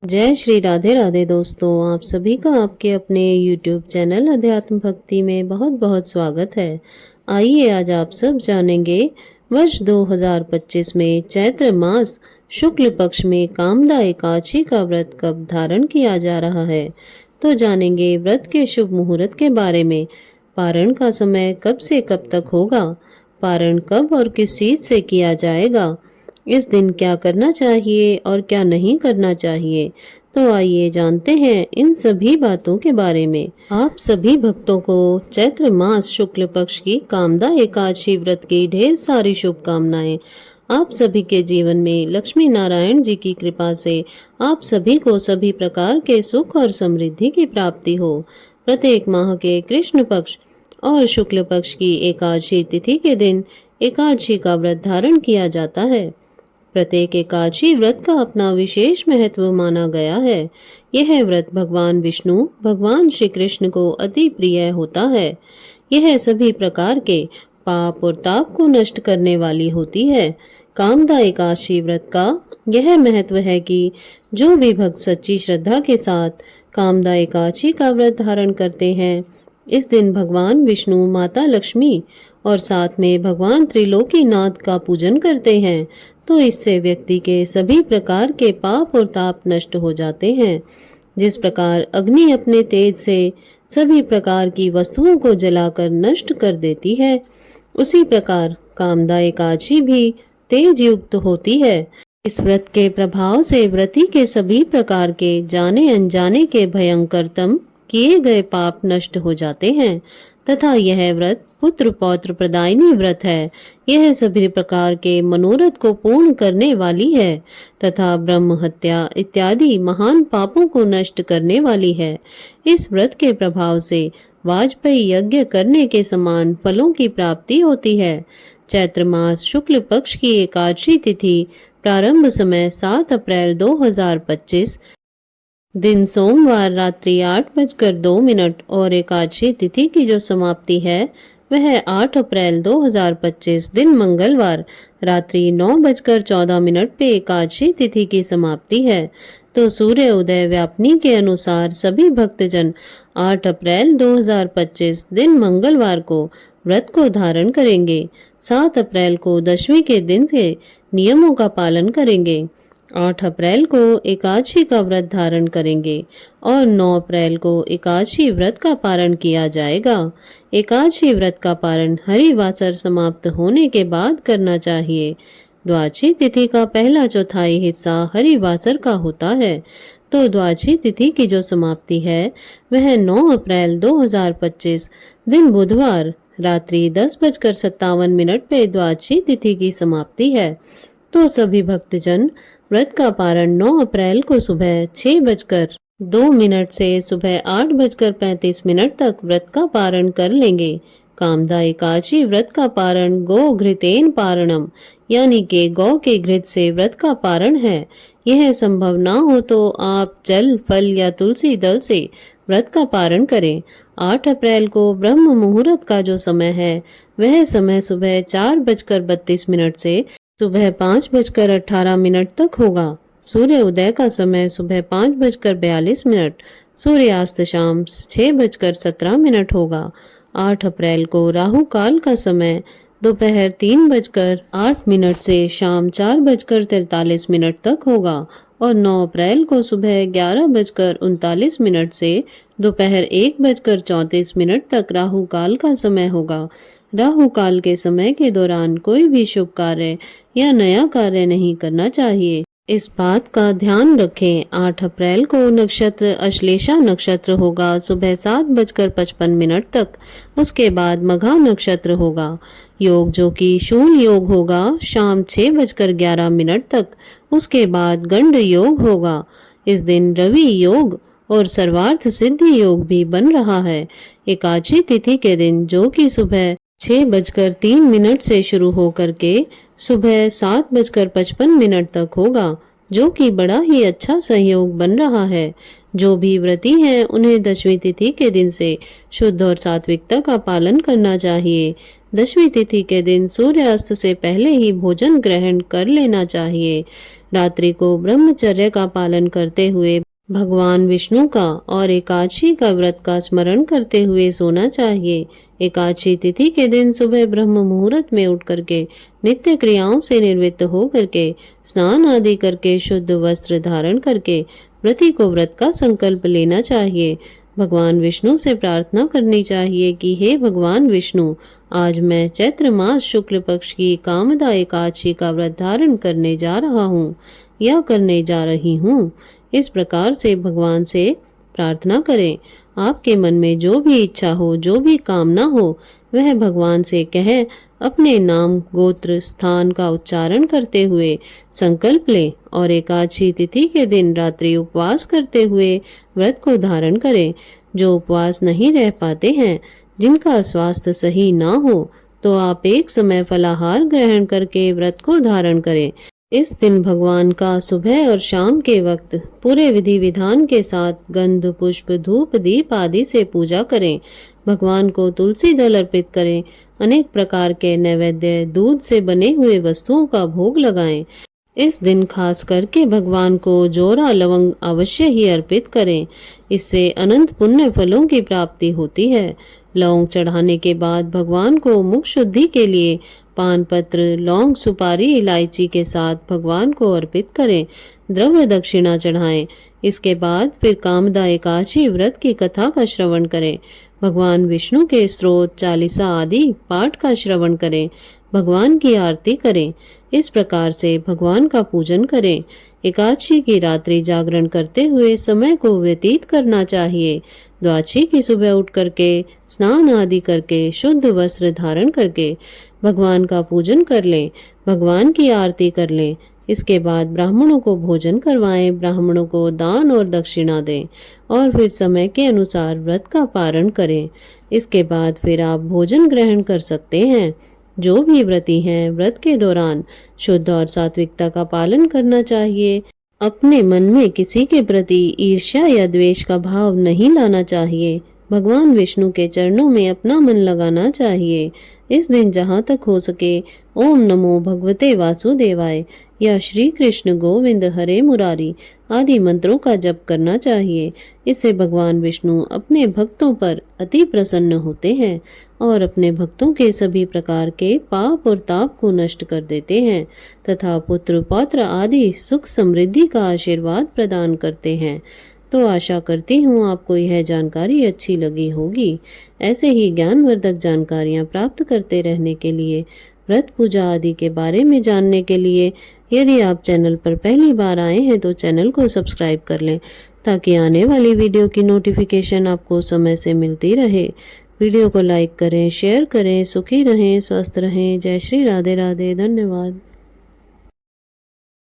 जय श्री राधे राधे दोस्तों, आप सभी का आपके अपने YouTube चैनल अध्यात्म भक्ति में बहुत बहुत स्वागत है। आइए आज आप सब जानेंगे वर्ष 2025 में चैत्र मास शुक्ल पक्ष में कामदा एकादशी का व्रत कब धारण किया जा रहा है। तो जानेंगे व्रत के शुभ मुहूर्त के बारे में। पारण का समय कब से कब तक होगा, पारण कब और किस चीज से किया जाएगा, इस दिन क्या करना चाहिए और क्या नहीं करना चाहिए। तो आइए जानते हैं इन सभी बातों के बारे में। आप सभी भक्तों को चैत्र मास शुक्ल पक्ष की कामदा एकादशी व्रत की ढेर सारी शुभकामनाएं। आप सभी के जीवन में लक्ष्मी नारायण जी की कृपा से आप सभी को सभी प्रकार के सुख और समृद्धि की प्राप्ति हो। प्रत्येक माह के कृष्ण पक्ष और शुक्ल पक्ष की एकादशी तिथि के दिन एकादशी का व्रत धारण किया जाता है। प्रत्येक एकादशी व्रत का अपना विशेष महत्व माना गया है। यह व्रत भगवान विष्णु भगवान श्री कृष्ण को अति प्रिय होता है। यह सभी प्रकार के पाप और ताप को नष्ट करने वाली होती है। कामदा एकादशी व्रत का यह महत्व है कि जो भी भक्त सच्ची श्रद्धा के साथ कामदा एकादशी का व्रत धारण करते हैं, इस दिन भगवान विष्णु, माता लक्ष्मी और साथ में भगवान त्रिलोकीनाथ का पूजन करते हैं, तो इससे व्यक्ति के सभी प्रकार के पाप और ताप नष्ट हो जाते हैं। जिस प्रकार अग्नि अपने तेज से सभी प्रकार की वस्तुओं को जलाकर नष्ट कर देती है, उसी प्रकार कामदा एकादशी भी तेज युक्त होती है। इस व्रत के प्रभाव से व्रती के सभी प्रकार के जाने अनजाने के भयंकरतम किए गए पाप नष्ट हो जाते हैं तथा यह व्रत पुत्र पौत्र प्रदायिनी व्रत है। यह सभी प्रकार के मनोरथ को पूर्ण करने वाली है तथा ब्रह्म हत्या इत्यादि महान पापों को नष्ट करने वाली है। इस व्रत के प्रभाव से वाजपेयी यज्ञ करने के समान फलों की प्राप्ति होती है। चैत्र मास शुक्ल पक्ष की एकादशी तिथि प्रारंभ समय 7 अप्रैल 2025 दिन सोमवार रात्रि 8:02 और एकादशी तिथि की जो समाप्ति है वह 8 अप्रैल 2025 दिन मंगलवार रात्रि 9:14 पे एकादशी तिथि की समाप्ति है। तो सूर्य उदय व्यापनी के अनुसार सभी भक्तजन 8 अप्रैल 2025 दिन मंगलवार को व्रत को धारण करेंगे। 7 अप्रैल को दशमी के दिन से नियमों का पालन करेंगे। 8 अप्रैल को एकादशी का व्रत धारण करेंगे और 9 अप्रैल को एकादशी व्रत का पारण किया जाएगा। एकादशी व्रत का पारण हरिवासर समाप्त होने के बाद करना चाहिए। द्वादशी तिथि का पहला चौथाई हिस्सा हरिवासर का होता है। तो द्वादशी तिथि की जो समाप्ति है वह 9 अप्रैल 2025 दिन बुधवार रात्रि 10:57 पे द्वादशी तिथि की समाप्ति है। तो सभी भक्तजन व्रत का पारण 9 अप्रैल को सुबह 6:02 से सुबह 8:35 तक व्रत का पारण कर लेंगे। कामदा एकादशी व्रत का पारण गो घृतेन पारणम यानी कि गौ के घृत से व्रत का पारण है। यह संभव ना हो तो आप जल फल या तुलसी दल से व्रत का पारण करें। 8 अप्रैल को ब्रह्म मुहूर्त का जो समय है वह समय सुबह 4:32 से सुबह 5:18 तक होगा। सूर्य उदय का समय सुबह 5:42, सूर्यास्त शाम 6:17 होगा। 8 अप्रैल को राहु काल का समय दोपहर 3:08 से शाम 4:43 तक होगा और 9 अप्रैल को सुबह 11:39 से दोपहर 1:34 तक राहु काल का समय होगा। राहु काल के समय के दौरान कोई भी शुभ कार्य या नया कार्य नहीं करना चाहिए। इस बात का ध्यान रखें। 8 अप्रैल को नक्षत्र अश्लेषा नक्षत्र होगा सुबह 7:55 तक। उसके बाद मघा नक्षत्र होगा। योग जो कि शून्य योग होगा शाम 6:11 तक। उसके बाद गंड योग होगा। इस दिन रवि योग और सर्वार्थ सिद्धि योग भी बन रहा है। एकादशी तिथि के दिन जो कि सुबह 6:03 से शुरू होकर के सुबह 7:55 तक होगा, जो कि बड़ा ही अच्छा सहयोग बन रहा है। जो भी व्रती हैं उन्हें दशमी तिथि के दिन से शुद्ध और सात्विकता का पालन करना चाहिए। दशमी तिथि के दिन सूर्यास्त से पहले ही भोजन ग्रहण कर लेना चाहिए। रात्रि को ब्रह्मचर्य का पालन करते हुए भगवान विष्णु का और एकादशी का व्रत का स्मरण करते हुए सोना चाहिए। एकादशी तिथि के दिन सुबह ब्रह्म मुहूर्त में उठ करके नित्य क्रियाओं से निवृत्त हो करके स्नान आदि करके शुद्ध वस्त्र धारण करके व्रती को व्रत का संकल्प लेना चाहिए। भगवान विष्णु से प्रार्थना करनी चाहिए कि हे भगवान विष्णु, आज मैं चैत्र मास शुक्ल पक्ष की कामदा एकादशी का व्रत धारण करने जा रहा हूँ या करने जा रही हूँ। इस प्रकार से भगवान से प्रार्थना करें। आपके मन में जो भी इच्छा हो, जो भी कामना हो, वह भगवान से कह अपने नाम गोत्र स्थान का उच्चारण करते हुए संकल्प लें और एकादशी तिथि के दिन रात्रि उपवास करते हुए व्रत को धारण करें। जो उपवास नहीं रह पाते हैं, जिनका स्वास्थ्य सही ना हो, तो आप एक समय फलाहार ग्रहण करके व्रत को धारण करें। इस दिन भगवान का सुबह और शाम के वक्त पूरे विधि विधान के साथ गंध पुष्प धूप दीप आदि से पूजा करें। भगवान को तुलसी दल अर्पित करें। अनेक प्रकार के नैवेद्य दूध से बने हुए वस्तुओं का भोग लगाएं। इस दिन खास करके भगवान को जोरा लवंग अवश्य ही अर्पित करें। इससे अनंत पुण्य फलों की प्राप्ति होती है। लौंग चढ़ाने के बाद भगवान को मुख शुद्धि के लिए पान पत्र लौंग सुपारी इलायची के साथ भगवान को अर्पित करें। द्रव्य दक्षिणा चढ़ाएं। इसके बाद फिर कामदा एकादशी व्रत की कथा का श्रवण करें। भगवान विष्णु के स्तोत्र चालीसा आदि पाठ का श्रवण करें। भगवान की आरती करें। इस प्रकार से भगवान का पूजन करें। एकादशी की रात्रि जागरण करते हुए समय को व्यतीत करना चाहिए। द्वादशी की सुबह उठ करके स्नान आदि करके शुद्ध वस्त्र धारण करके भगवान का पूजन कर लें। भगवान की आरती कर लें। इसके बाद ब्राह्मणों को भोजन करवाएं, ब्राह्मणों को दान और दक्षिणा दें और फिर समय के अनुसार व्रत का पारण करें। इसके बाद फिर आप भोजन ग्रहण कर सकते हैं। जो भी व्रती हैं, व्रत के दौरान शुद्ध और सात्विकता का पालन करना चाहिए। अपने मन में किसी के प्रति ईर्ष्या या द्वेष का भाव नहीं लाना चाहिए। भगवान विष्णु के चरणों में अपना मन लगाना चाहिए। इस दिन जहाँ तक हो सके ओम नमो भगवते वासुदेवाय या श्री कृष्ण गोविंद हरे मुरारी आदि मंत्रों का जप करना चाहिए। इससे भगवान विष्णु अपने भक्तों पर अति प्रसन्न होते हैं और अपने भक्तों के सभी प्रकार के पाप और ताप को नष्ट कर देते हैं तथा पुत्र पौत्र आदि सुख समृद्धि का आशीर्वाद प्रदान करते हैं। तो आशा करती हूँ आपको यह जानकारी अच्छी लगी होगी। ऐसे ही ज्ञानवर्धक जानकारियाँ प्राप्त करते रहने के लिए, व्रत पूजा आदि के बारे में जानने के लिए यदि आप चैनल पर पहली बार आए हैं तो चैनल को सब्सक्राइब कर लें ताकि आने वाली वीडियो की नोटिफिकेशन आपको समय से मिलती रहे। वीडियो को लाइक करें, शेयर करें। सुखी रहें, स्वस्थ रहें। जय श्री राधे राधे। धन्यवाद।